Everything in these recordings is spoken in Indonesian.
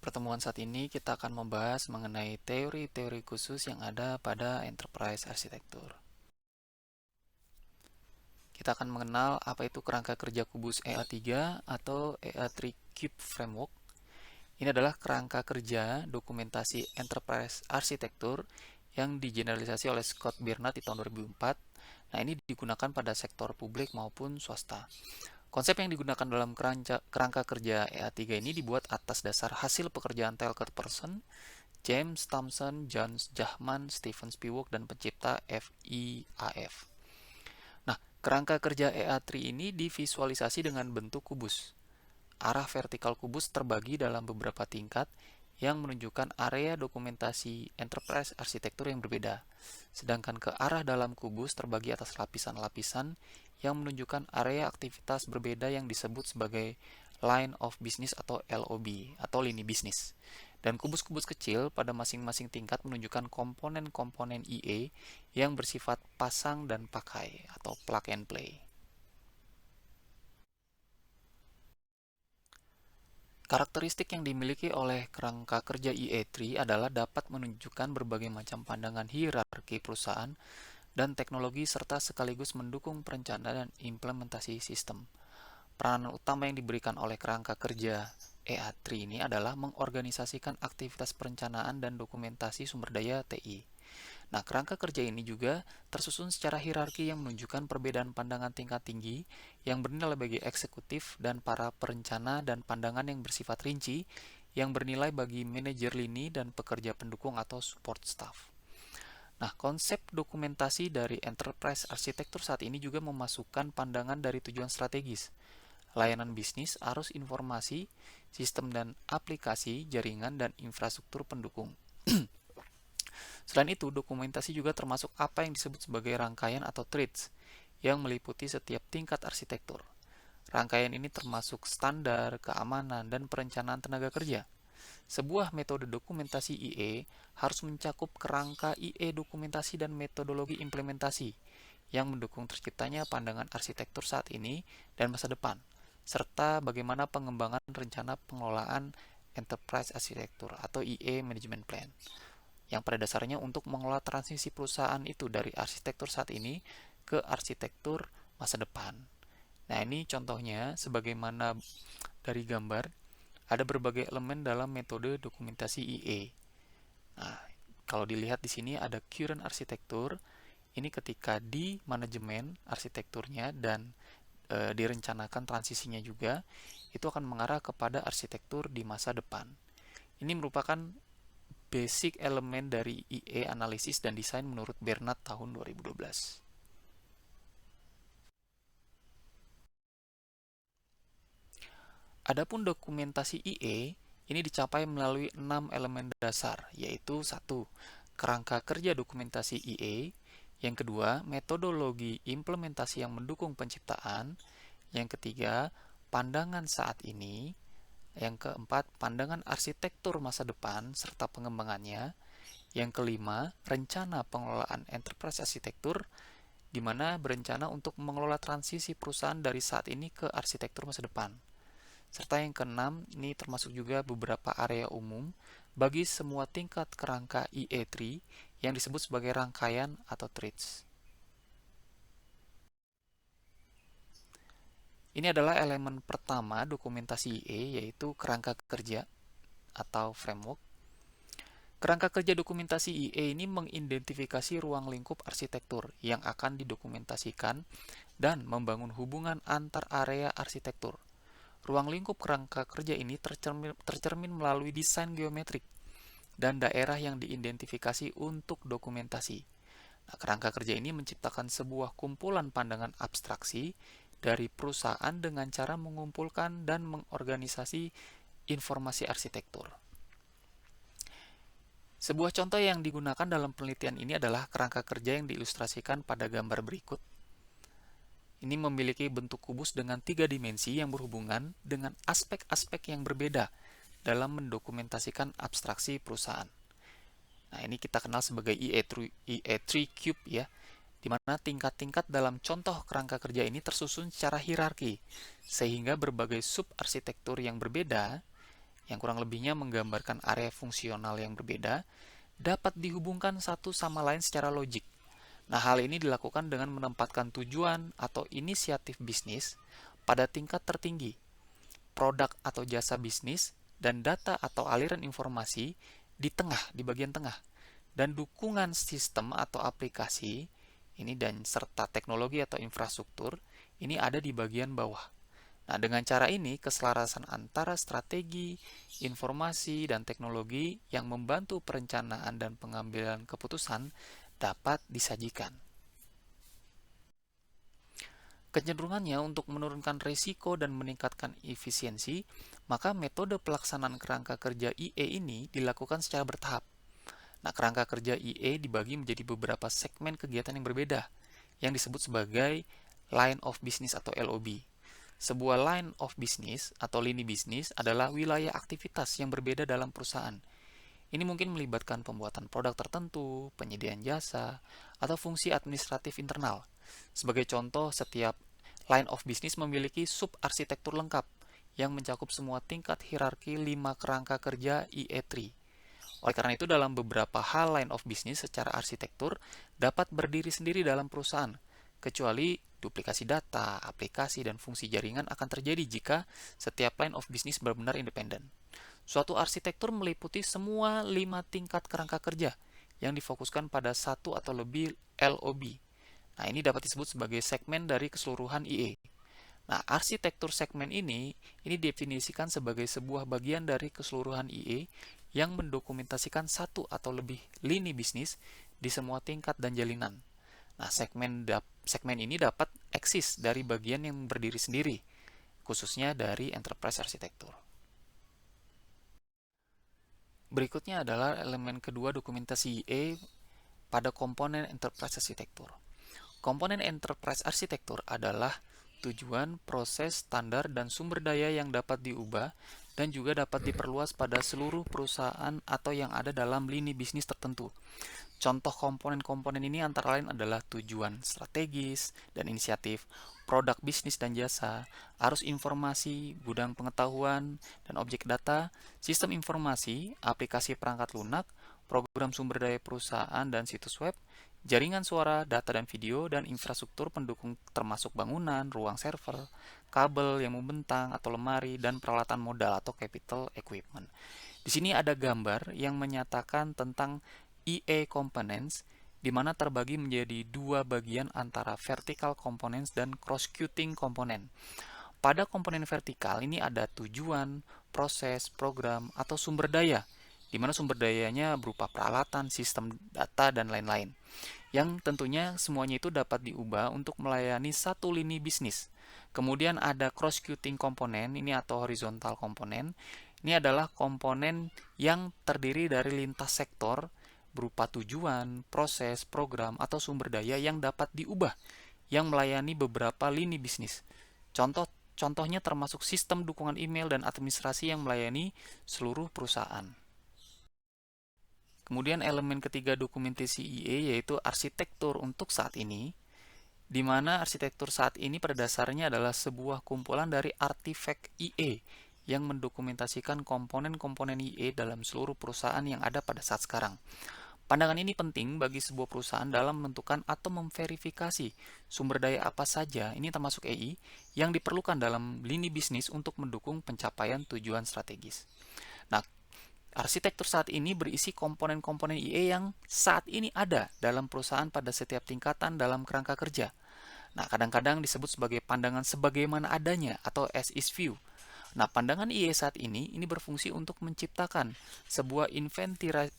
pertemuan saat ini kita akan membahas mengenai teori-teori khusus yang ada pada enterprise arsitektur. Kita akan mengenal apa itu kerangka kerja kubus EA3 atau EA3 Cube Framework. Ini adalah kerangka kerja dokumentasi enterprise arsitektur yang digeneralisasi oleh Scott Bernard di tahun 2004. Nah, ini digunakan pada sektor publik maupun swasta. Konsep yang digunakan dalam kerangka kerja EA3 ini dibuat atas dasar hasil pekerjaan Talcott Parsons, James Thomson, John Jahman, Stephen Spivak, dan pencipta FIAF. Nah, kerangka kerja EA3 ini divisualisasi dengan bentuk kubus. Arah vertikal kubus terbagi dalam beberapa tingkat yang menunjukkan area dokumentasi enterprise arsitektur yang berbeda. Sedangkan ke arah dalam kubus terbagi atas lapisan-lapisan yang menunjukkan area aktivitas berbeda yang disebut sebagai line of business atau LOB atau lini bisnis. Dan kubus-kubus kecil pada masing-masing tingkat menunjukkan komponen-komponen IE yang bersifat pasang dan pakai atau plug and play. Karakteristik yang dimiliki oleh kerangka kerja IE3 adalah dapat menunjukkan berbagai macam pandangan hierarki perusahaan dan teknologi serta sekaligus mendukung perencanaan dan implementasi sistem. Peranan utama yang diberikan oleh kerangka kerja EA3 ini adalah mengorganisasikan aktivitas perencanaan dan dokumentasi sumber daya TI. Nah, kerangka kerja ini juga tersusun secara hierarki yang menunjukkan perbedaan pandangan tingkat tinggi yang bernilai bagi eksekutif dan para perencana dan pandangan yang bersifat rinci yang bernilai bagi manajer lini dan pekerja pendukung atau support staff. Nah, konsep dokumentasi dari enterprise arsitektur saat ini juga memasukkan pandangan dari tujuan strategis, layanan bisnis, arus informasi, sistem dan aplikasi, jaringan, dan infrastruktur pendukung. Selain itu, dokumentasi juga termasuk apa yang disebut sebagai rangkaian atau threads yang meliputi setiap tingkat arsitektur. Rangkaian ini termasuk standar, keamanan, dan perencanaan tenaga kerja. Sebuah metode dokumentasi IE harus mencakup kerangka IE dokumentasi dan metodologi implementasi yang mendukung terciptanya pandangan arsitektur saat ini dan masa depan, serta bagaimana pengembangan rencana pengelolaan enterprise arsitektur atau IE management plan yang pada dasarnya untuk mengelola transisi perusahaan itu dari arsitektur saat ini ke arsitektur masa depan. Nah, ini contohnya sebagaimana dari gambar, ada berbagai elemen dalam metode dokumentasi IE. Nah, kalau dilihat di sini ada current arsitektur, ini ketika di manajemen arsitekturnya dan direncanakan transisinya juga, itu akan mengarah kepada arsitektur di masa depan. Ini merupakan basic elemen dari IE analisis dan desain menurut Bernard tahun 2012. Adapun dokumentasi IE ini dicapai melalui 6 elemen dasar, yaitu 1. Kerangka kerja dokumentasi IE, yang kedua, metodologi implementasi yang mendukung penciptaan, yang ketiga, pandangan saat ini, yang keempat, pandangan arsitektur masa depan serta pengembangannya. Yang kelima, rencana pengelolaan enterprise arsitektur, di mana berencana untuk mengelola transisi perusahaan dari saat ini ke arsitektur masa depan. Serta yang keenam, ini termasuk juga beberapa area umum bagi semua tingkat kerangka IE3 yang disebut sebagai rangkaian atau threads. Ini adalah elemen pertama dokumentasi IE, yaitu kerangka kerja atau framework. Kerangka kerja dokumentasi IE ini mengidentifikasi ruang lingkup arsitektur yang akan didokumentasikan dan membangun hubungan antar area arsitektur. Ruang lingkup kerangka kerja ini tercermin melalui desain geometrik dan daerah yang diidentifikasi untuk dokumentasi. Nah, kerangka kerja ini menciptakan sebuah kumpulan pandangan abstraksi dari perusahaan dengan cara mengumpulkan dan mengorganisasi informasi arsitektur. Sebuah contoh yang digunakan dalam penelitian ini adalah kerangka kerja yang diilustrasikan pada gambar berikut. Ini memiliki bentuk kubus dengan 3 dimensi yang berhubungan dengan aspek-aspek yang berbeda dalam mendokumentasikan abstraksi perusahaan. Nah, ini kita kenal sebagai IE3 Cube ya, di mana tingkat-tingkat dalam contoh kerangka kerja ini tersusun secara hierarki, sehingga berbagai sub-arsitektur yang berbeda yang kurang lebihnya menggambarkan area fungsional yang berbeda, dapat dihubungkan satu sama lain secara logik. Nah, hal ini dilakukan dengan menempatkan tujuan atau inisiatif bisnis pada tingkat tertinggi, produk atau jasa bisnis, dan data atau aliran informasi di tengah, di bagian tengah, dan dukungan sistem atau aplikasi ini dan serta teknologi atau infrastruktur ini ada di bagian bawah. Nah, dengan cara ini keselarasan antara strategi, informasi, dan teknologi yang membantu perencanaan dan pengambilan keputusan dapat disajikan. Kecenderungannya untuk menurunkan risiko dan meningkatkan efisiensi, maka metode pelaksanaan kerangka kerja IE ini dilakukan secara bertahap. Nah, kerangka kerja IE dibagi menjadi beberapa segmen kegiatan yang berbeda, yang disebut sebagai line of business atau LOB. Sebuah line of business atau lini bisnis adalah wilayah aktivitas yang berbeda dalam perusahaan. Ini mungkin melibatkan pembuatan produk tertentu, penyediaan jasa, atau fungsi administratif internal. Sebagai contoh, setiap line of business memiliki sub-arsitektur lengkap yang mencakup semua tingkat hierarki 5 kerangka kerja IE3. Oleh karena itu, dalam beberapa hal line of business secara arsitektur dapat berdiri sendiri dalam perusahaan, kecuali duplikasi data, aplikasi, dan fungsi jaringan akan terjadi jika setiap line of business benar-benar independen. Suatu arsitektur meliputi semua 5 tingkat kerangka kerja yang difokuskan pada satu atau lebih LOB. Nah, ini dapat disebut sebagai segmen dari keseluruhan IE. Nah, arsitektur segmen ini didefinisikan sebagai sebuah bagian dari keseluruhan IE yang mendokumentasikan satu atau lebih lini bisnis di semua tingkat dan jalinan. Nah, segmen ini dapat eksis dari bagian yang berdiri sendiri, khususnya dari enterprise arsitektur. Berikutnya adalah elemen kedua dokumentasi IE pada komponen enterprise arsitektur. Komponen enterprise arsitektur adalah tujuan, proses, standar, dan sumber daya yang dapat diubah dan juga dapat diperluas pada seluruh perusahaan atau yang ada dalam lini bisnis tertentu. Contoh komponen-komponen ini antara lain adalah tujuan strategis dan inisiatif, produk bisnis dan jasa, arus informasi, gudang pengetahuan dan objek data, sistem informasi, aplikasi perangkat lunak, program sumber daya perusahaan dan situs web, jaringan suara, data dan video, dan infrastruktur pendukung termasuk bangunan, ruang server, kabel yang membentang atau lemari, dan peralatan modal atau capital equipment. Di sini ada gambar yang menyatakan tentang IE components, di mana terbagi menjadi dua bagian antara vertical components dan cross-cutting component. Pada komponen vertikal ini ada tujuan, proses, program, atau sumber daya, di mana sumber dayanya berupa peralatan, sistem data, dan lain-lain. Yang tentunya semuanya itu dapat diubah untuk melayani satu lini bisnis. Kemudian ada cross-cutting komponen, ini atau horizontal komponen. Ini adalah komponen yang terdiri dari lintas sektor berupa tujuan, proses, program, atau sumber daya yang dapat diubah, yang melayani beberapa lini bisnis. Contohnya termasuk sistem dukungan email dan administrasi yang melayani seluruh perusahaan. Kemudian elemen ketiga dokumentasi IE yaitu arsitektur untuk saat ini, di mana arsitektur saat ini pada dasarnya adalah sebuah kumpulan dari artefak IE yang mendokumentasikan komponen-komponen IE dalam seluruh perusahaan yang ada pada saat sekarang. Pandangan ini penting bagi sebuah perusahaan dalam menentukan atau memverifikasi sumber daya apa saja, ini termasuk EI, yang diperlukan dalam lini bisnis untuk mendukung pencapaian tujuan strategis. Nah, arsitektur saat ini berisi komponen-komponen IE yang saat ini ada dalam perusahaan pada setiap tingkatan dalam kerangka kerja. Nah, kadang-kadang disebut sebagai pandangan sebagaimana adanya atau as is view. Nah, pandangan IE saat ini berfungsi untuk menciptakan sebuah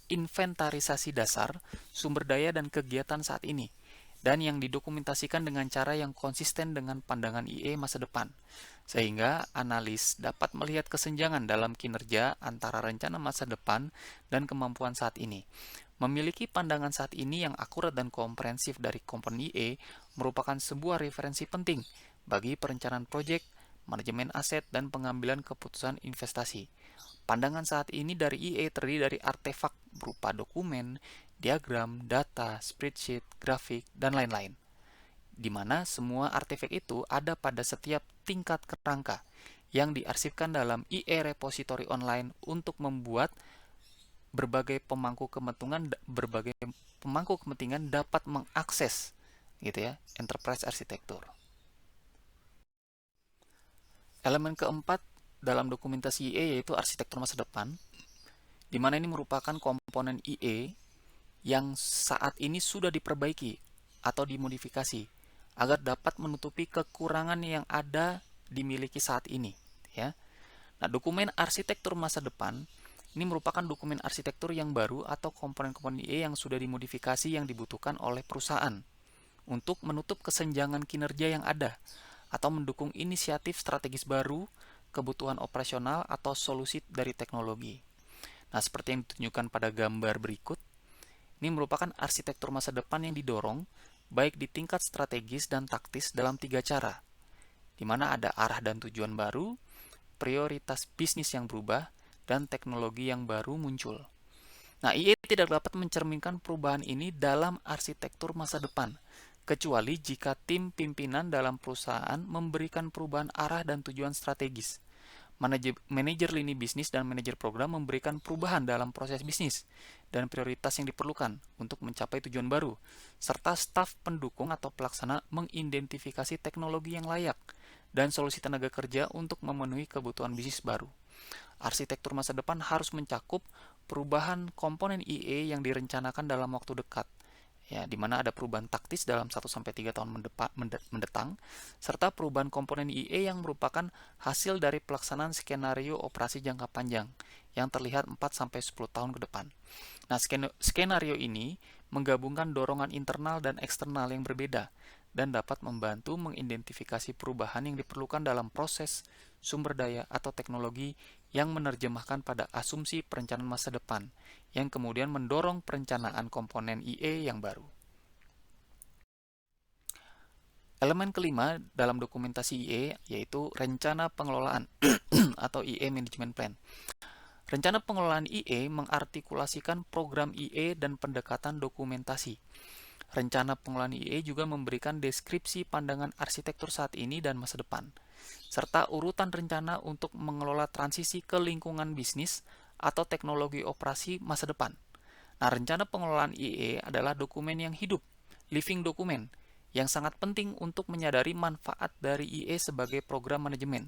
inventarisasi dasar sumber daya dan kegiatan saat ini, dan yang didokumentasikan dengan cara yang konsisten dengan pandangan IE masa depan, sehingga analis dapat melihat kesenjangan dalam kinerja antara rencana masa depan dan kemampuan saat ini. Memiliki pandangan saat ini yang akurat dan komprehensif dari komponen IE merupakan sebuah referensi penting bagi perencanaan proyek, manajemen aset, dan pengambilan keputusan investasi. Pandangan saat ini dari IE terdiri dari artefak berupa dokumen, diagram, data, spreadsheet, grafik, dan lain-lain, di mana semua artefak itu ada pada setiap tingkat kerangka yang diarsipkan dalam IE repository online untuk membuat berbagai pemangku kepentingan dapat mengakses gitu ya, enterprise arsitektur. Elemen keempat dalam dokumentasi IE yaitu arsitektur masa depan, di mana ini merupakan komponen IE yang saat ini sudah diperbaiki atau dimodifikasi agar dapat menutupi kekurangan yang ada dimiliki saat ini ya. Nah, dokumen arsitektur masa depan ini merupakan dokumen arsitektur yang baru atau komponen-komponen IE yang sudah dimodifikasi yang dibutuhkan oleh perusahaan untuk menutup kesenjangan kinerja yang ada atau mendukung inisiatif strategis baru, kebutuhan operasional atau solusi dari teknologi. Nah, seperti yang ditunjukkan pada gambar berikut, ini merupakan arsitektur masa depan yang didorong baik di tingkat strategis dan taktis dalam 3 cara, di mana ada arah dan tujuan baru, prioritas bisnis yang berubah, dan teknologi yang baru muncul. Nah, IE tidak dapat mencerminkan perubahan ini dalam arsitektur masa depan, kecuali jika tim pimpinan dalam perusahaan memberikan perubahan arah dan tujuan strategis. Manajer lini bisnis dan manajer program memberikan perubahan dalam proses bisnis dan prioritas yang diperlukan untuk mencapai tujuan baru, serta staf pendukung atau pelaksana mengidentifikasi teknologi yang layak dan solusi tenaga kerja untuk memenuhi kebutuhan bisnis baru. Arsitektur masa depan harus mencakup perubahan komponen IE yang direncanakan dalam waktu dekat, ya, di mana ada perubahan taktis dalam 1-3 tahun mendatang, serta perubahan komponen IE yang merupakan hasil dari pelaksanaan skenario operasi jangka panjang yang terlihat 4-10 tahun ke depan. Nah, skenario ini menggabungkan dorongan internal dan eksternal yang berbeda dan dapat membantu mengidentifikasi perubahan yang diperlukan dalam proses, sumber daya, atau teknologi yang menerjemahkan pada asumsi perencanaan masa depan, yang kemudian mendorong perencanaan komponen IE yang baru. Elemen kelima dalam dokumentasi IE yaitu rencana pengelolaan atau IE Management Plan. Rencana pengelolaan IE mengartikulasikan program IE dan pendekatan dokumentasi. Rencana pengelolaan IE juga memberikan deskripsi pandangan arsitektur saat ini dan masa depan, serta urutan rencana untuk mengelola transisi ke lingkungan bisnis atau teknologi operasi masa depan. Nah, rencana pengelolaan IE adalah dokumen yang hidup, living document, yang sangat penting untuk menyadari manfaat dari IE sebagai program manajemen.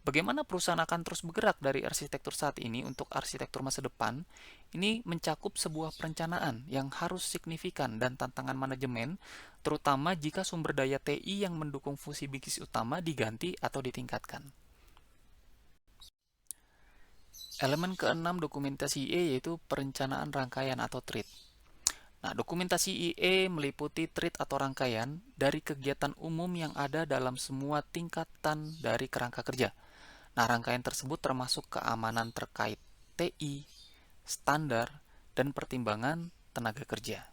Bagaimana perusahaan akan terus bergerak dari arsitektur saat ini untuk arsitektur masa depan, ini mencakup sebuah perencanaan yang harus signifikan dan tantangan manajemen, terutama jika sumber daya TI yang mendukung fungsi bisnis utama diganti atau ditingkatkan. Elemen keenam dokumentasi IE yaitu perencanaan rangkaian atau TRIT. Nah, dokumentasi IE meliputi TRIT atau rangkaian dari kegiatan umum yang ada dalam semua tingkatan dari kerangka kerja. Nah, rangkaian tersebut termasuk keamanan terkait TI, standar, dan pertimbangan tenaga kerja.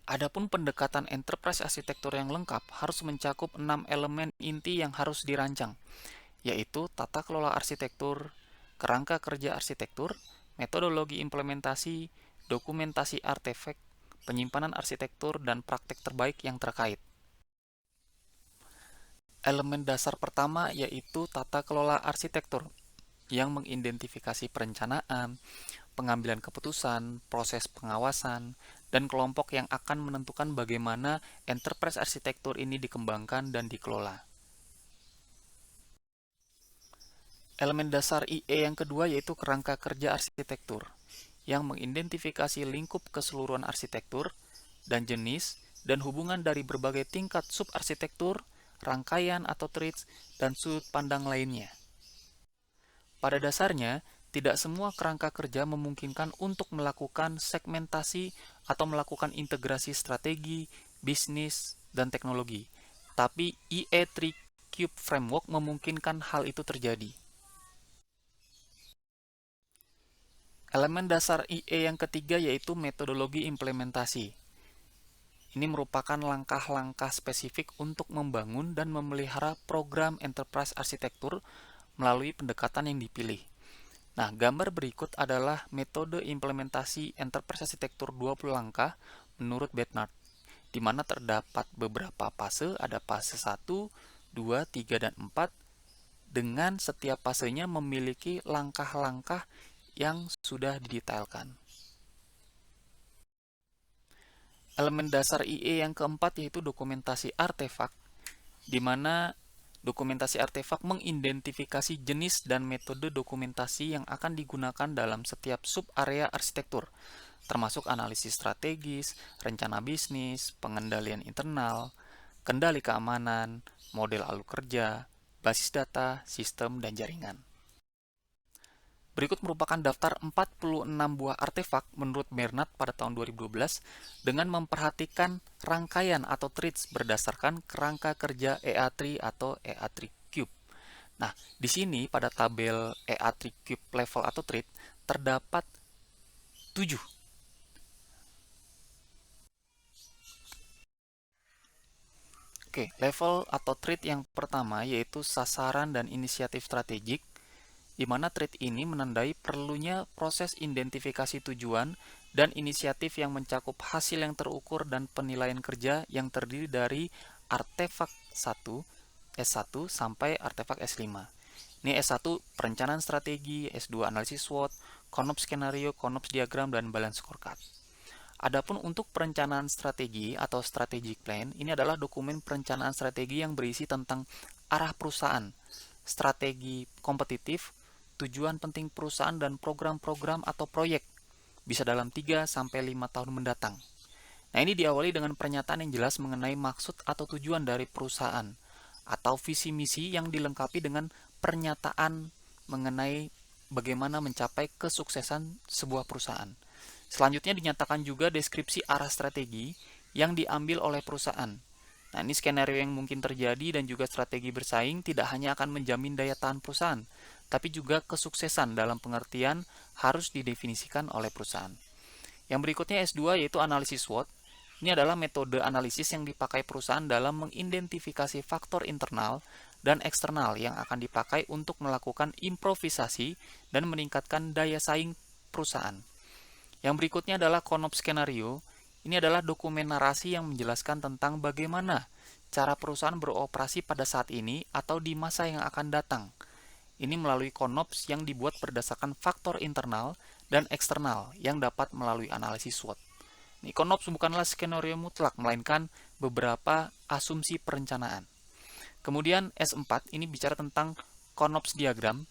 Adapun pendekatan enterprise arsitektur yang lengkap harus mencakup 6 elemen inti yang harus dirancang, yaitu tata kelola arsitektur, kerangka kerja arsitektur, metodologi implementasi, dokumentasi artefak, penyimpanan arsitektur, dan praktek terbaik yang terkait. Elemen dasar pertama yaitu tata kelola arsitektur yang mengidentifikasi perencanaan, pengambilan keputusan, proses pengawasan, dan kelompok yang akan menentukan bagaimana enterprise arsitektur ini dikembangkan dan dikelola. Elemen dasar IE yang kedua yaitu kerangka kerja arsitektur yang mengidentifikasi lingkup keseluruhan arsitektur dan jenis dan hubungan dari berbagai tingkat subarsitektur, rangkaian atau TRITs, dan sudut pandang lainnya. Pada dasarnya, tidak semua kerangka kerja memungkinkan untuk melakukan segmentasi atau melakukan integrasi strategi, bisnis, dan teknologi. Tapi IE3 Cube Framework memungkinkan hal itu terjadi. Elemen dasar IE yang ketiga yaitu metodologi implementasi. Ini merupakan langkah-langkah spesifik untuk membangun dan memelihara program enterprise arsitektur melalui pendekatan yang dipilih. Nah, gambar berikut adalah metode implementasi enterprise arsitektur 20 langkah menurut Bednarz, di mana terdapat beberapa fase, ada fase 1, 2, 3, dan 4, dengan setiap fasenya memiliki langkah-langkah yang sudah didetailkan. Elemen dasar IE yang keempat yaitu dokumentasi artefak, di mana dokumentasi artefak mengidentifikasi jenis dan metode dokumentasi yang akan digunakan dalam setiap sub-area arsitektur, termasuk analisis strategis, rencana bisnis, pengendalian internal, kendali keamanan, model alur kerja, basis data, sistem, dan jaringan. Berikut merupakan daftar 46 buah artefak menurut Bernard pada tahun 2012 dengan memperhatikan rangkaian atau treats berdasarkan kerangka kerja EA3 atau EA3 Cube. Nah, di sini pada tabel EA3 Cube level atau treat terdapat 7. Oke, level atau treat yang pertama yaitu sasaran dan inisiatif strategik, di mana trait ini menandai perlunya proses identifikasi tujuan dan inisiatif yang mencakup hasil yang terukur dan penilaian kerja yang terdiri dari artefak 1, S1 sampai artefak S5. Ini S1 perencanaan strategi, S2 analisis SWOT, CONOPS skenario, CONOPS diagram, dan balance scorecard. Adapun untuk perencanaan strategi atau strategic plan, ini adalah dokumen perencanaan strategi yang berisi tentang arah perusahaan, strategi kompetitif, tujuan penting perusahaan, dan program-program atau proyek, bisa dalam 3-5 tahun mendatang. Nah, ini diawali dengan pernyataan yang jelas mengenai maksud atau tujuan dari perusahaan, atau visi misi yang dilengkapi dengan pernyataan mengenai bagaimana mencapai kesuksesan sebuah perusahaan. Selanjutnya dinyatakan juga deskripsi arah strategi yang diambil oleh perusahaan. Nah, ini skenario yang mungkin terjadi dan juga strategi bersaing tidak hanya akan menjamin daya tahan perusahaan, tapi juga kesuksesan dalam pengertian harus didefinisikan oleh perusahaan. Yang berikutnya S2 yaitu analisis SWOT. Ini adalah metode analisis yang dipakai perusahaan dalam mengidentifikasi faktor internal dan eksternal yang akan dipakai untuk melakukan improvisasi dan meningkatkan daya saing perusahaan. Yang berikutnya adalah CONOPS skenario. Ini adalah dokumen narasi yang menjelaskan tentang bagaimana cara perusahaan beroperasi pada saat ini atau di masa yang akan datang. Ini melalui CONOPS yang dibuat berdasarkan faktor internal dan eksternal yang dapat melalui analisis SWOT. Ini CONOPS bukanlah skenario mutlak, melainkan beberapa asumsi perencanaan. Kemudian S4 ini bicara tentang CONOPS diagram.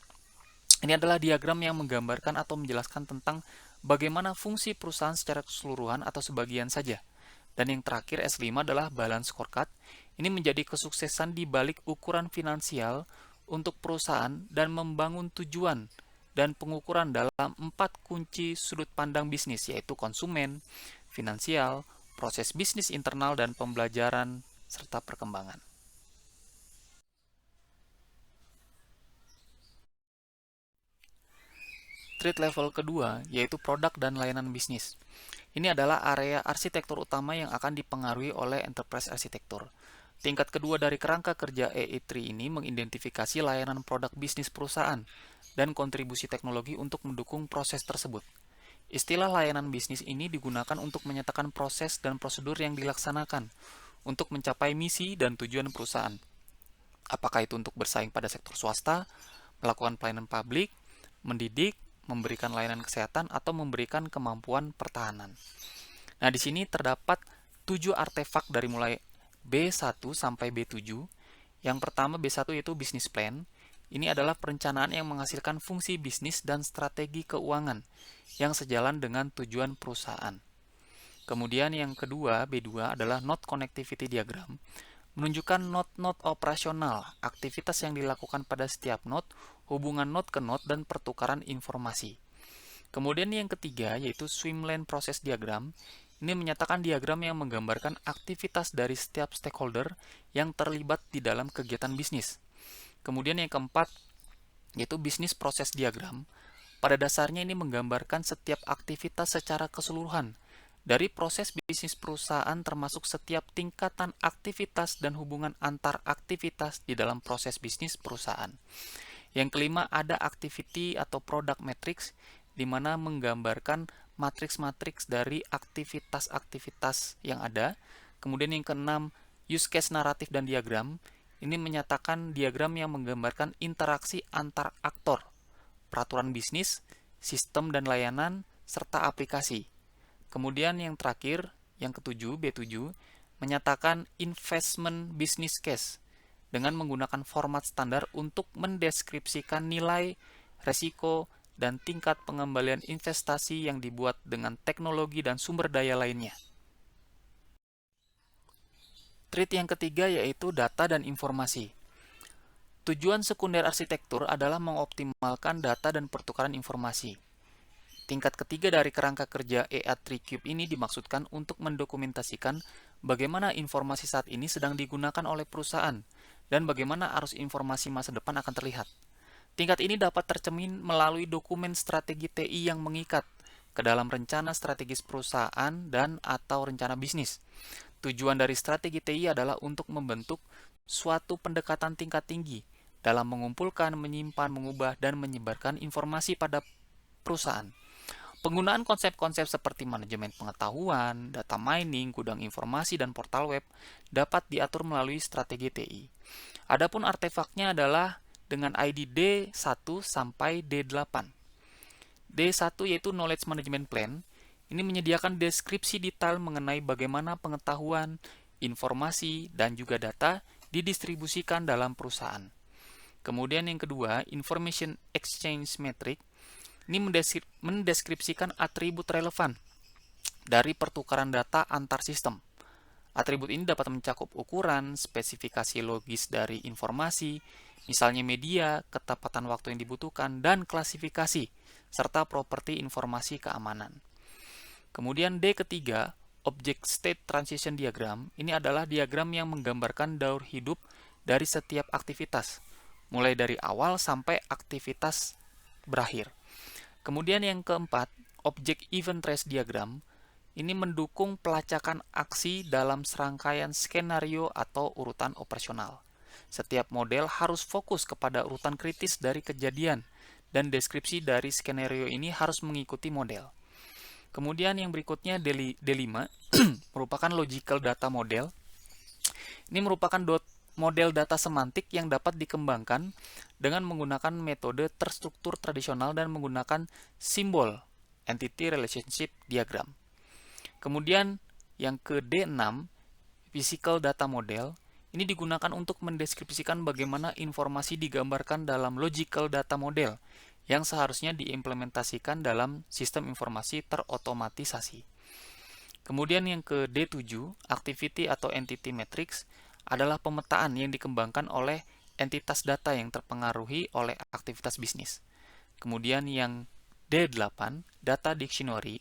Ini adalah diagram yang menggambarkan atau menjelaskan tentang bagaimana fungsi perusahaan secara keseluruhan atau sebagian saja. Dan yang terakhir S5 adalah balance scorecard. Ini menjadi kesuksesan di balik ukuran finansial untuk perusahaan dan membangun tujuan dan pengukuran dalam 4 kunci sudut pandang bisnis, yaitu konsumen, finansial, proses bisnis internal, dan pembelajaran serta perkembangan. Trait level kedua yaitu produk dan layanan bisnis. Ini adalah area arsitektur utama yang akan dipengaruhi oleh enterprise arsitektur. Tingkat kedua dari kerangka kerja EE3 ini mengidentifikasi layanan produk bisnis perusahaan dan kontribusi teknologi untuk mendukung proses tersebut. Istilah layanan bisnis ini digunakan untuk menyatakan proses dan prosedur yang dilaksanakan untuk mencapai misi dan tujuan perusahaan. Apakah itu untuk bersaing pada sektor swasta, melakukan pelayanan publik, mendidik, memberikan layanan kesehatan, atau memberikan kemampuan pertahanan. Nah, di sini terdapat 7 artefak dari mulai B1 sampai B7. Yang pertama B1 yaitu business plan. Ini adalah perencanaan yang menghasilkan fungsi bisnis dan strategi keuangan yang sejalan dengan tujuan perusahaan. Kemudian yang kedua B2 adalah node connectivity diagram. Menunjukkan node-node operasional, aktivitas yang dilakukan pada setiap node, hubungan node ke node, dan pertukaran informasi. Kemudian yang ketiga yaitu swim lane process diagram. Ini menyatakan diagram yang menggambarkan aktivitas dari setiap stakeholder yang terlibat di dalam kegiatan bisnis. Kemudian yang keempat yaitu business process diagram. Pada dasarnya ini menggambarkan setiap aktivitas secara keseluruhan, dari proses bisnis perusahaan termasuk setiap tingkatan aktivitas dan hubungan antar aktivitas di dalam proses bisnis perusahaan. Yang kelima ada activity atau product matrix, di mana menggambarkan matriks-matriks dari aktivitas-aktivitas yang ada, Kemudian yang keenam, use case naratif dan diagram. Ini menyatakan diagram yang menggambarkan interaksi antar aktor, peraturan bisnis, sistem dan layanan, serta aplikasi. Kemudian yang terakhir, yang ketujuh, B7, menyatakan investment business case dengan menggunakan format standar untuk mendeskripsikan nilai, resiko, dan tingkat pengembalian investasi yang dibuat dengan teknologi dan sumber daya lainnya. Trait yang ketiga yaitu data dan informasi. Tujuan sekunder arsitektur adalah mengoptimalkan data dan pertukaran informasi. Tingkat ketiga dari kerangka kerja EA3 Cube ini dimaksudkan untuk mendokumentasikan bagaimana informasi saat ini sedang digunakan oleh perusahaan dan bagaimana arus informasi masa depan akan terlihat. Tingkat ini dapat tercermin melalui dokumen strategi TI yang mengikat ke dalam rencana strategis perusahaan dan atau rencana bisnis. Tujuan dari strategi TI adalah untuk membentuk suatu pendekatan tingkat tinggi dalam mengumpulkan, menyimpan, mengubah, dan menyebarkan informasi pada perusahaan. Penggunaan konsep-konsep seperti manajemen pengetahuan, data mining, gudang informasi, dan portal web dapat diatur melalui strategi TI. Adapun artefaknya adalah dengan ID D1 sampai D8. D1 yaitu Knowledge Management Plan. Ini menyediakan deskripsi detail mengenai bagaimana pengetahuan, informasi, dan juga data didistribusikan dalam perusahaan. Kemudian yang kedua, Information Exchange Metric. Ini mendeskripsikan atribut relevan dari pertukaran data antar sistem. Atribut ini dapat mencakup ukuran, spesifikasi logis dari informasi, misalnya media, ketepatan waktu yang dibutuhkan, dan klasifikasi, serta properti informasi keamanan. Kemudian D ketiga, Object State Transition Diagram. Ini adalah diagram yang menggambarkan daur hidup dari setiap aktivitas, mulai dari awal sampai aktivitas berakhir. Kemudian yang keempat, Object Event Trace Diagram. Ini mendukung pelacakan aksi dalam serangkaian skenario atau urutan operasional. Setiap model harus fokus kepada urutan kritis dari kejadian, dan deskripsi dari skenario ini harus mengikuti model. Kemudian yang berikutnya D5 merupakan Logical Data Model. Ini merupakan model data semantik yang dapat dikembangkan dengan menggunakan metode terstruktur tradisional dan menggunakan simbol Entity Relationship Diagram. Kemudian yang ke D6, Physical Data Model, ini digunakan untuk mendeskripsikan bagaimana informasi digambarkan dalam Logical Data Model yang seharusnya diimplementasikan dalam sistem informasi terotomatisasi. Kemudian yang ke D7, Activity atau Entity Matrix, adalah pemetaan yang dikembangkan oleh entitas data yang terpengaruhi oleh aktivitas bisnis. Kemudian yang D8, Data Dictionary,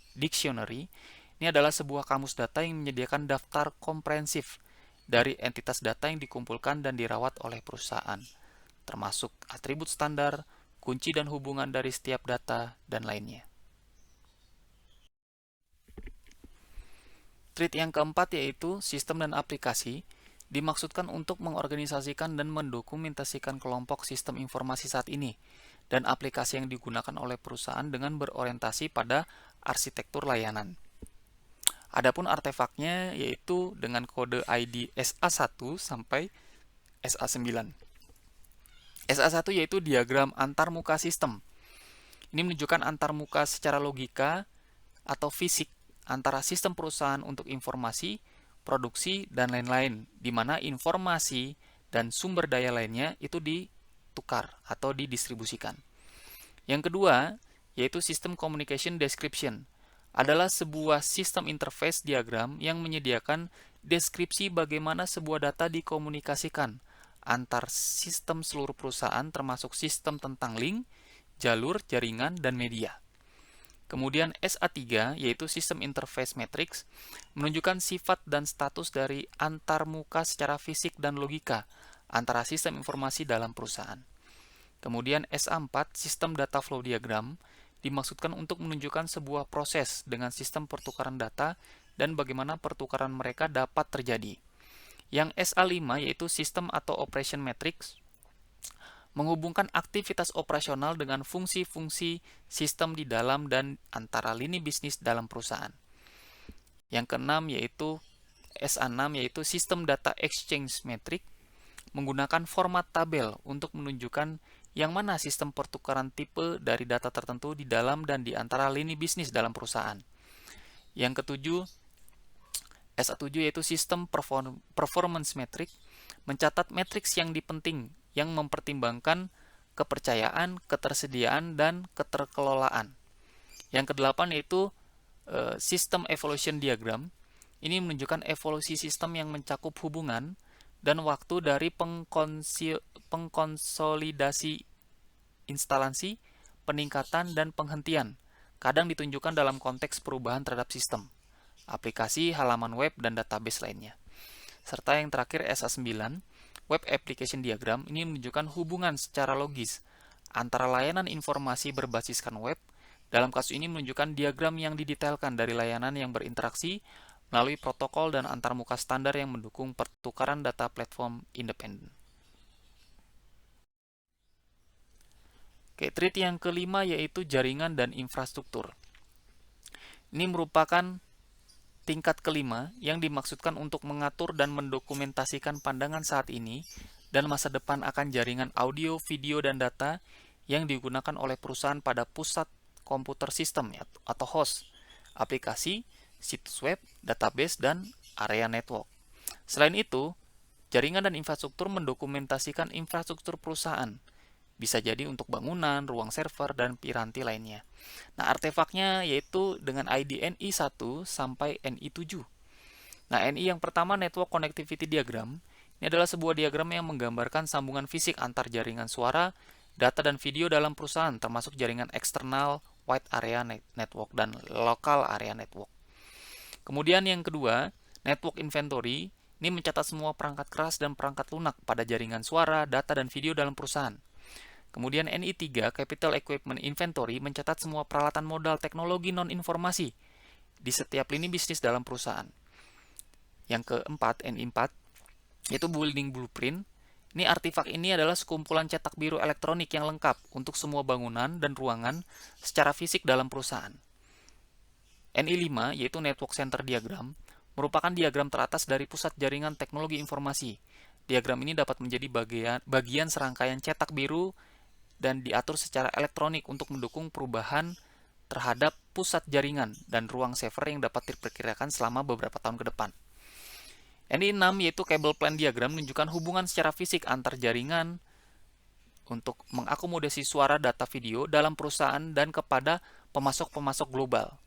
ini adalah sebuah kamus data yang menyediakan daftar komprehensif dari entitas data yang dikumpulkan dan dirawat oleh perusahaan, termasuk atribut standar, kunci dan hubungan dari setiap data, dan lainnya. Trait yang keempat yaitu sistem dan aplikasi, dimaksudkan untuk mengorganisasikan dan mendokumentasikan kelompok sistem informasi saat ini dan aplikasi yang digunakan oleh perusahaan dengan berorientasi pada arsitektur layanan. Adapun artefaknya yaitu dengan kode ID SA1 sampai SA9. SA1 yaitu diagram antarmuka sistem. Ini menunjukkan antarmuka secara logika atau fisik antara sistem perusahaan untuk informasi, produksi, dan lain-lain, di mana informasi dan sumber daya lainnya itu ditukar atau didistribusikan. Yang kedua, yaitu System Communication Description, adalah sebuah sistem interface diagram yang menyediakan deskripsi bagaimana sebuah data dikomunikasikan antar sistem seluruh perusahaan termasuk sistem tentang link, jalur, jaringan, dan media. Kemudian SA3 yaitu System Interface Matrix menunjukkan sifat dan status dari antarmuka secara fisik dan logika antara sistem informasi dalam perusahaan. Kemudian SA4 System Data Flow Diagram dimaksudkan untuk menunjukkan sebuah proses dengan sistem pertukaran data dan bagaimana pertukaran mereka dapat terjadi. Yang SA5 yaitu System atau Operation Matrix menghubungkan aktivitas operasional dengan fungsi-fungsi sistem di dalam dan antara lini bisnis dalam perusahaan. Yang keenam yaitu SA6 yaitu Sistem Data Exchange Metric menggunakan format tabel untuk menunjukkan yang mana sistem pertukaran tipe dari data tertentu di dalam dan di antara lini bisnis dalam perusahaan. Yang ketujuh, SA7 yaitu Sistem Performance Metric mencatat matriks yang dipenting yang mempertimbangkan kepercayaan, ketersediaan, dan keterkelolaan. Yang kedelapan yaitu Sistem Evolution Diagram. Ini menunjukkan evolusi sistem yang mencakup hubungan dan waktu dari pengkonsolidasi instalasi, peningkatan, dan penghentian. Kadang ditunjukkan dalam konteks perubahan terhadap sistem, aplikasi, halaman web, dan database lainnya. Serta yang terakhir SA9, Web Application Diagram, ini menunjukkan hubungan secara logis antara layanan informasi berbasiskan web. Dalam kasus ini menunjukkan diagram yang didetailkan dari layanan yang berinteraksi melalui protokol dan antarmuka standar yang mendukung pertukaran data platform independen. Oke, trait yang kelima yaitu jaringan dan infrastruktur. Ini merupakan tingkat kelima yang dimaksudkan untuk mengatur dan mendokumentasikan pandangan saat ini dan masa depan akan jaringan audio, video, dan data yang digunakan oleh perusahaan pada pusat komputer sistem atau host, aplikasi, situs web, database, dan area network. Selain itu, jaringan dan infrastruktur mendokumentasikan infrastruktur perusahaan. Bisa jadi untuk bangunan, ruang server, dan piranti lainnya. Nah, artefaknya yaitu dengan ID NI1 sampai NI7. Nah, NI yang pertama Network Connectivity Diagram. Ini adalah sebuah diagram yang menggambarkan sambungan fisik antar jaringan suara, data, dan video dalam perusahaan, termasuk jaringan eksternal, wide area network, dan local area network. Kemudian yang kedua, Network Inventory. Ini mencatat semua perangkat keras dan perangkat lunak pada jaringan suara, data, dan video dalam perusahaan. Kemudian NI3, Capital Equipment Inventory, mencatat semua peralatan modal teknologi non-informasi di setiap lini bisnis dalam perusahaan. Yang keempat, NI4, yaitu Building Blueprint. Ini artefak ini adalah sekumpulan cetak biru elektronik yang lengkap untuk semua bangunan dan ruangan secara fisik dalam perusahaan. NI5, yaitu Network Center Diagram, merupakan diagram teratas dari pusat jaringan teknologi informasi. Diagram ini dapat menjadi bagian serangkaian cetak biru dan diatur secara elektronik untuk mendukung perubahan terhadap pusat jaringan dan ruang server yang dapat diperkirakan selama beberapa tahun ke depan. NI6 yaitu Cable Plan Diagram menunjukkan hubungan secara fisik antar jaringan untuk mengakomodasi suara, data, video dalam perusahaan dan kepada pemasok-pemasok global.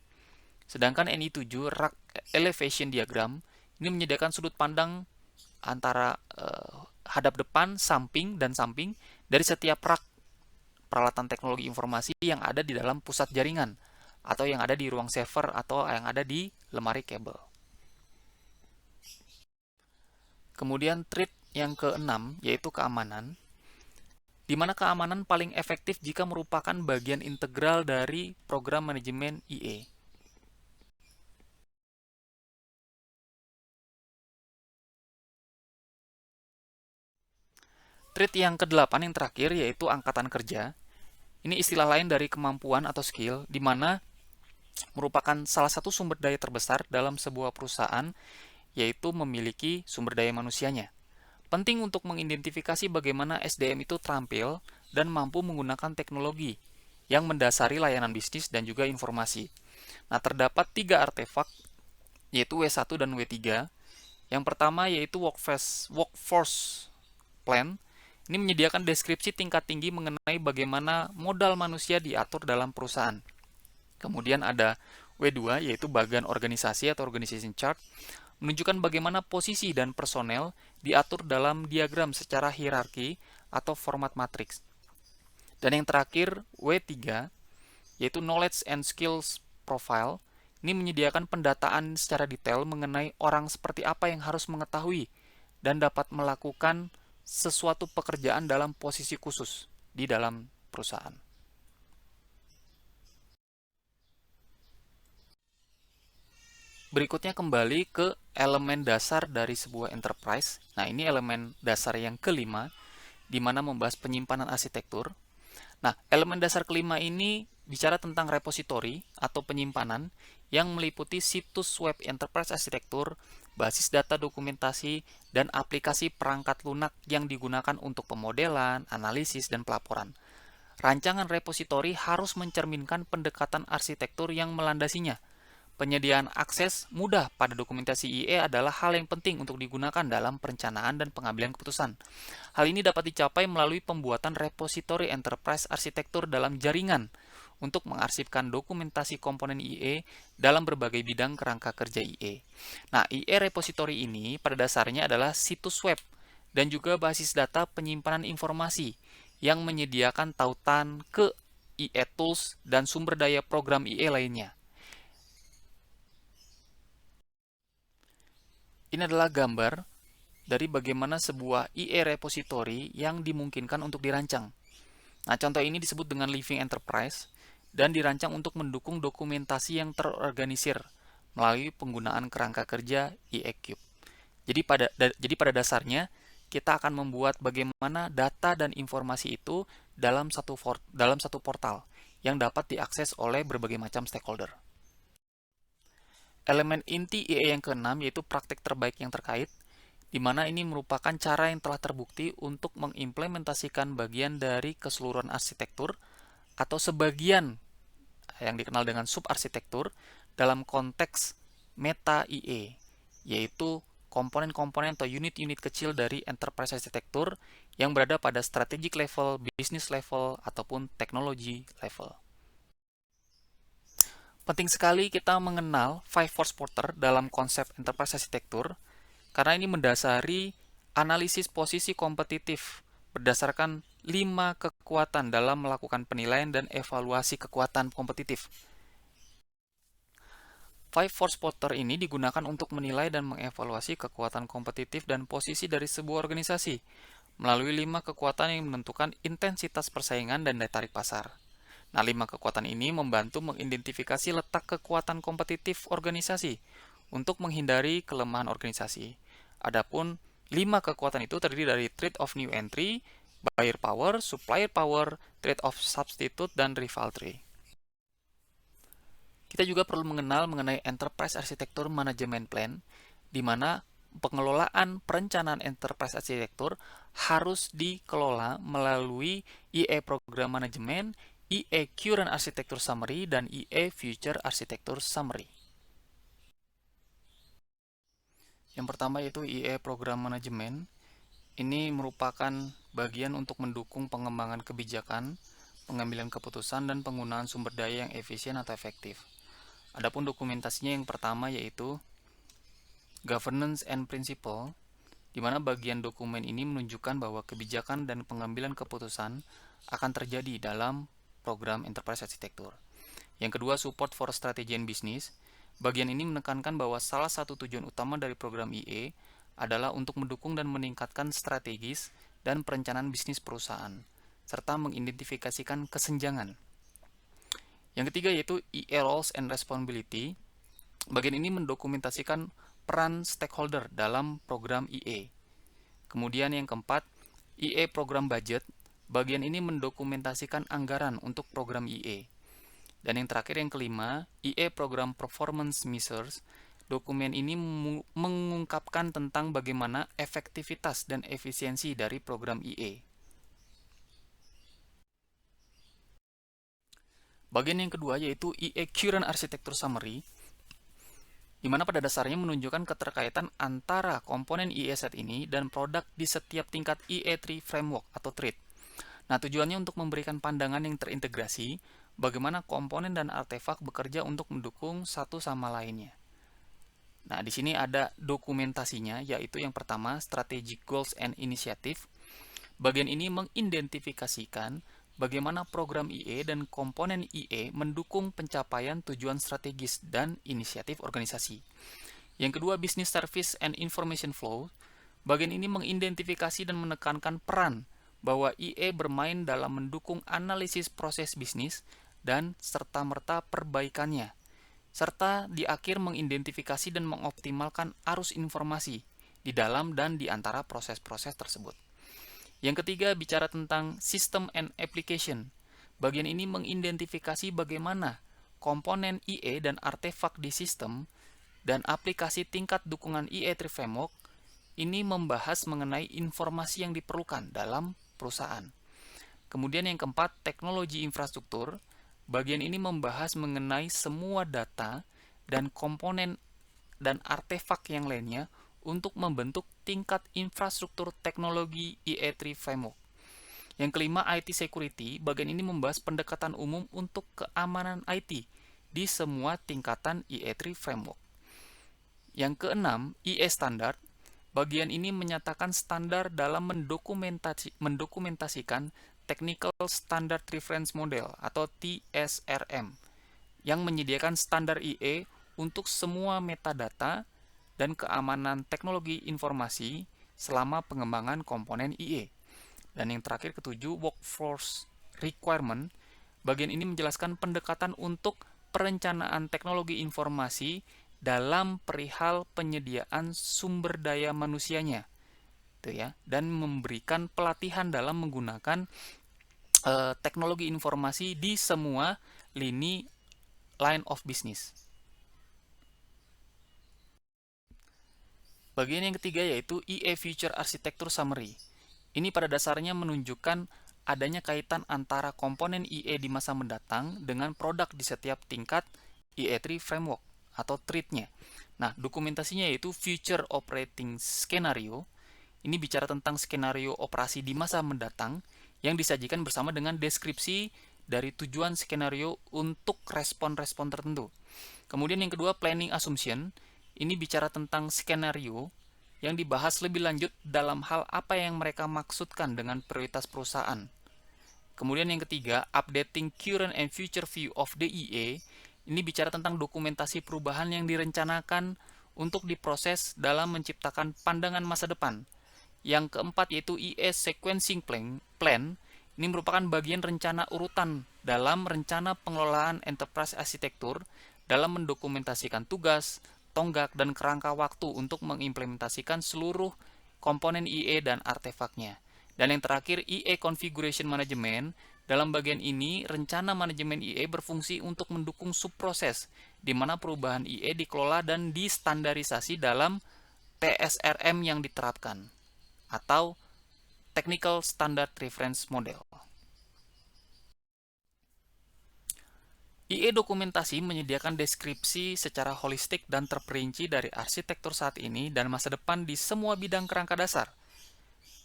Sedangkan NI7 Rack Elevation Diagram ini menyediakan sudut pandang antara hadap depan, samping, dan samping dari setiap rak peralatan teknologi informasi yang ada di dalam pusat jaringan atau yang ada di ruang server atau yang ada di lemari kabel. Kemudian trait yang keenam yaitu keamanan, di mana keamanan paling efektif jika merupakan bagian integral dari program manajemen IE. Trait yang kedelapan yang terakhir yaitu angkatan kerja. Ini istilah lain dari kemampuan atau skill, di mana merupakan salah satu sumber daya terbesar dalam sebuah perusahaan, yaitu memiliki sumber daya manusianya. Penting untuk mengidentifikasi bagaimana SDM itu terampil dan mampu menggunakan teknologi yang mendasari layanan bisnis dan juga informasi. Nah, terdapat 3 artefak, yaitu W1 dan W3. Yang pertama yaitu Workforce Plan. Ini menyediakan deskripsi tingkat tinggi mengenai bagaimana modal manusia diatur dalam perusahaan. Kemudian ada W2 yaitu bagian organisasi atau organization chart, menunjukkan bagaimana posisi dan personel diatur dalam diagram secara hierarki atau format matriks. Dan yang terakhir W3 yaitu Knowledge and Skills Profile. Ini menyediakan pendataan secara detail mengenai orang seperti apa yang harus mengetahui dan dapat melakukan sesuatu pekerjaan dalam posisi khusus di dalam perusahaan. Berikutnya kembali ke elemen dasar dari sebuah enterprise. Nah, ini elemen dasar yang kelima, di mana membahas penyimpanan arsitektur. Nah, elemen dasar kelima ini bicara tentang repository atau penyimpanan yang meliputi situs web enterprise arsitektur basis data dokumentasi, dan aplikasi perangkat lunak yang digunakan untuk pemodelan, analisis, dan pelaporan. Rancangan repositori harus mencerminkan pendekatan arsitektur yang melandasinya. Penyediaan akses mudah pada dokumentasi IE adalah hal yang penting untuk digunakan dalam perencanaan dan pengambilan keputusan. Hal ini dapat dicapai melalui pembuatan repositori enterprise arsitektur dalam jaringan untuk mengarsipkan dokumentasi komponen IE dalam berbagai bidang kerangka kerja IE. Nah, IE repositori ini pada dasarnya adalah situs web dan juga basis data penyimpanan informasi yang menyediakan tautan ke IE tools dan sumber daya program IE lainnya. Ini adalah gambar dari bagaimana sebuah IE repository yang dimungkinkan untuk dirancang. Nah, contoh ini disebut dengan Living Enterprise dan dirancang untuk mendukung dokumentasi yang terorganisir melalui penggunaan kerangka kerja IE Cube. Jadi pada dasarnya kita akan membuat bagaimana data dan informasi itu dalam satu portal yang dapat diakses oleh berbagai macam stakeholder. Elemen inti IE yang keenam yaitu praktik terbaik yang terkait, di mana ini merupakan cara yang telah terbukti untuk mengimplementasikan bagian dari keseluruhan arsitektur atau sebagian yang dikenal dengan subarsitektur dalam konteks meta IE, yaitu komponen-komponen atau unit-unit kecil dari enterprise arsitektur yang berada pada strategic level, business level, ataupun technology level. Penting sekali kita mengenal 5 force porter dalam konsep enterprise arsitektur karena ini mendasari analisis posisi kompetitif berdasarkan 5 kekuatan dalam melakukan penilaian dan evaluasi kekuatan kompetitif. 5 force porter ini digunakan untuk menilai dan mengevaluasi kekuatan kompetitif dan posisi dari sebuah organisasi melalui 5 kekuatan yang menentukan intensitas persaingan dan daya tarik pasar. Nah, 5 kekuatan ini membantu mengidentifikasi letak kekuatan kompetitif organisasi untuk menghindari kelemahan organisasi. Adapun 5 kekuatan itu terdiri dari trade of new entry, buyer power, supplier power, trade of substitute, dan rivalry. Kita juga perlu mengenal mengenai Enterprise Architecture Management Plan, di mana pengelolaan perencanaan enterprise arsitektur harus dikelola melalui IE Program Management, IE Current Architecture Summary, dan IE Future Architecture Summary. Yang pertama yaitu IE Program Management. Ini merupakan bagian untuk mendukung pengembangan kebijakan, pengambilan keputusan, dan penggunaan sumber daya yang efisien atau efektif. Adapun dokumentasinya yang pertama yaitu Governance and Principle, di mana bagian dokumen ini menunjukkan bahwa kebijakan dan pengambilan keputusan akan terjadi dalam program enterprise arsitektur. Yang kedua, Support for Strategy and Business. Bagian ini menekankan bahwa salah satu tujuan utama dari program IE adalah untuk mendukung dan meningkatkan strategis dan perencanaan bisnis perusahaan, serta mengidentifikasikan kesenjangan. Yang ketiga yaitu IE Roles and Responsibility. Bagian ini mendokumentasikan peran stakeholder dalam program IE. Kemudian yang keempat, IE Program Budget. Bagian ini mendokumentasikan anggaran untuk program IE. Dan yang terakhir yang kelima, IE Program Performance Measures. Dokumen ini mengungkapkan tentang bagaimana efektivitas dan efisiensi dari program IE. Bagian yang kedua yaitu IE Current Architecture Summary, di mana pada dasarnya menunjukkan keterkaitan antara komponen IE set ini dan produk di setiap tingkat IE3 framework atau TRID. Nah, tujuannya untuk memberikan pandangan yang terintegrasi bagaimana komponen dan artefak bekerja untuk mendukung satu sama lainnya. Nah, di sini ada dokumentasinya, yaitu yang pertama, Strategic Goals and Initiative. Bagian ini mengidentifikasikan bagaimana program IE dan komponen IE mendukung pencapaian tujuan strategis dan inisiatif organisasi. Yang kedua, Business Service and Information Flow. Bagian ini mengidentifikasi dan menekankan peran bahwa IE bermain dalam mendukung analisis proses bisnis dan serta-merta perbaikannya, serta di akhir mengidentifikasi dan mengoptimalkan arus informasi di dalam dan di antara proses-proses tersebut. Yang ketiga, bicara tentang System and Application. Bagian ini mengidentifikasi bagaimana komponen IE dan artefak di sistem dan aplikasi tingkat dukungan IE3 Framework ini membahas mengenai informasi yang diperlukan dalam perusahaan. Kemudian yang keempat, teknologi infrastruktur. Bagian ini membahas mengenai semua data dan komponen dan artefak yang lainnya untuk membentuk tingkat infrastruktur teknologi IE3 Framework. Yang kelima, IT Security. Bagian ini membahas pendekatan umum untuk keamanan IT di semua tingkatan IE3 Framework. Yang keenam, IE Standard. Bagian ini menyatakan standar dalam mendokumentasikan Technical Standard Reference Model atau TSRM yang menyediakan standar IE untuk semua metadata dan keamanan teknologi informasi selama pengembangan komponen IE. Dan yang terakhir ketujuh, Workforce Requirement. Bagian ini menjelaskan pendekatan untuk perencanaan teknologi informasi dalam perihal penyediaan sumber daya manusianya, dan memberikan pelatihan dalam menggunakan teknologi informasi di semua lini line of business. Bagian yang ketiga yaitu IE Future Architecture Summary. Ini pada dasarnya menunjukkan adanya kaitan antara komponen IE di masa mendatang dengan produk di setiap tingkat IE3 Framework atau TRIT-nya. Nah, dokumentasinya yaitu Future Operating Scenario. Ini bicara tentang skenario operasi di masa mendatang yang disajikan bersama dengan deskripsi dari tujuan skenario untuk respon-respon tertentu. Kemudian yang kedua, Planning Assumption. Ini bicara tentang skenario yang dibahas lebih lanjut dalam hal apa yang mereka maksudkan dengan prioritas perusahaan. Kemudian yang ketiga, Updating Current and Future View of the IE. Ini bicara tentang dokumentasi perubahan yang direncanakan untuk diproses dalam menciptakan pandangan masa depan. Yang keempat yaitu IE Sequencing Plan. Ini merupakan bagian rencana urutan dalam rencana pengelolaan enterprise arsitektur dalam mendokumentasikan tugas, tonggak, dan kerangka waktu untuk mengimplementasikan seluruh komponen IE dan artefaknya. Dan yang terakhir, IE Configuration Management. Dalam bagian ini, rencana manajemen IE berfungsi untuk mendukung subproses, di mana perubahan IE dikelola dan distandarisasi dalam TSRM yang diterapkan, atau Technical Standard Reference Model. IE dokumentasi menyediakan deskripsi secara holistik dan terperinci dari arsitektur saat ini dan masa depan di semua bidang kerangka dasar.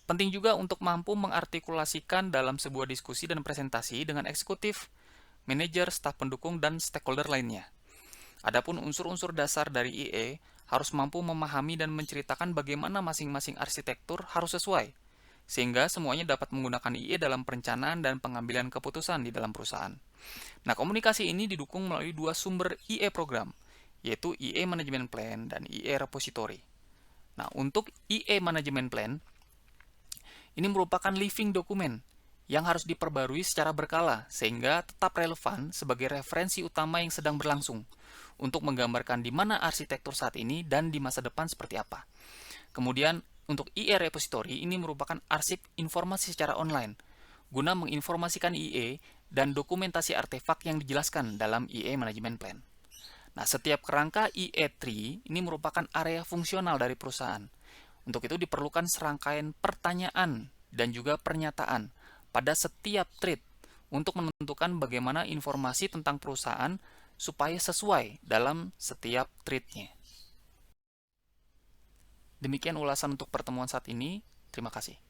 Penting juga untuk mampu mengartikulasikan dalam sebuah diskusi dan presentasi dengan eksekutif, manajer, staf pendukung, dan stakeholder lainnya. Adapun unsur-unsur dasar dari IE harus mampu memahami dan menceritakan bagaimana masing-masing arsitektur harus sesuai, sehingga semuanya dapat menggunakan IE dalam perencanaan dan pengambilan keputusan di dalam perusahaan. Nah, komunikasi ini didukung melalui dua sumber IE program, yaitu IE Management Plan dan IE Repository. Nah, untuk IE Management Plan, ini merupakan living document yang harus diperbarui secara berkala sehingga tetap relevan sebagai referensi utama yang sedang berlangsung untuk menggambarkan di mana arsitektur saat ini dan di masa depan seperti apa. Kemudian untuk IE Repository ini merupakan arsip informasi secara online guna menginformasikan IE dan dokumentasi artefak yang dijelaskan dalam IE Management Plan. Nah, setiap kerangka IE3 ini merupakan area fungsional dari perusahaan. Untuk itu diperlukan serangkaian pertanyaan dan juga pernyataan pada setiap thread untuk menentukan bagaimana informasi tentang perusahaan supaya sesuai dalam setiap thread-nya. Demikian ulasan untuk pertemuan saat ini. Terima kasih.